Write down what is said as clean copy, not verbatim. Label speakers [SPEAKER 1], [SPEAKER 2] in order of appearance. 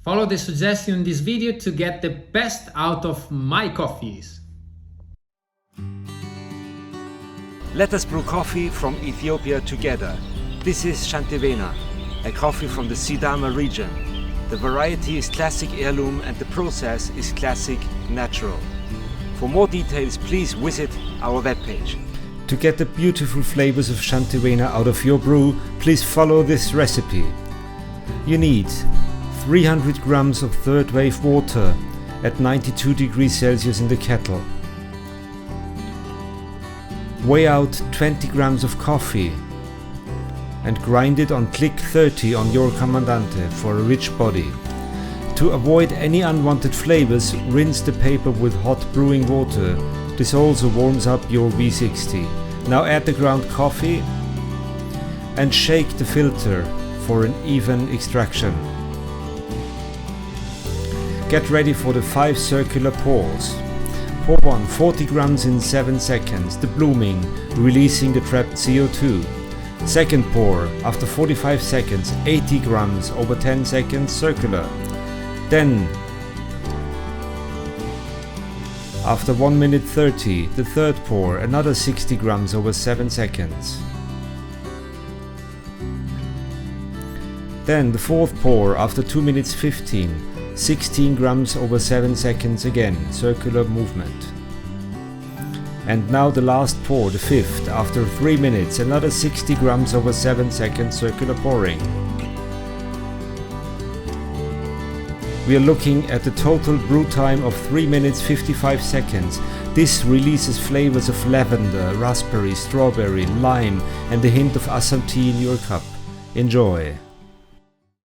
[SPEAKER 1] Follow the suggestion in this video to get the best out of my coffees.
[SPEAKER 2] Let us brew coffee from Ethiopia together. This is Shantewena, a coffee from the Sidama region. The variety is classic heirloom and the process is classic natural. For more details, please visit our webpage. To get the beautiful flavors of Shantewena out of your brew, please follow this recipe. You need 300 grams of third wave water at 92 degrees Celsius in the kettle. Weigh out 20 grams of coffee and grind it on click 30 on your Comandante for a rich body. To avoid any unwanted flavors, rinse the paper with hot brewing water. This also warms up your V60. Now add the ground coffee and shake the filter for an even extraction. Get ready for the 5 circular pours. Pour 1, 40 grams in 7 seconds, the blooming, releasing the trapped CO2. Second pour, after 45 seconds, 80 grams over 10 seconds, circular. Then, after 1 minute 30, the third pour, another 60 grams over 7 seconds. Then the fourth pour, after 2 minutes 15, 16 grams over 7 seconds again, circular movement. And now the last pour, the fifth, after 3 minutes, another 60 grams over 7 seconds, circular pouring. We are looking at a total brew time of 3 minutes 55 seconds. This releases flavors of lavender, raspberry, strawberry, lime and a hint of Assam tea in your cup. Enjoy!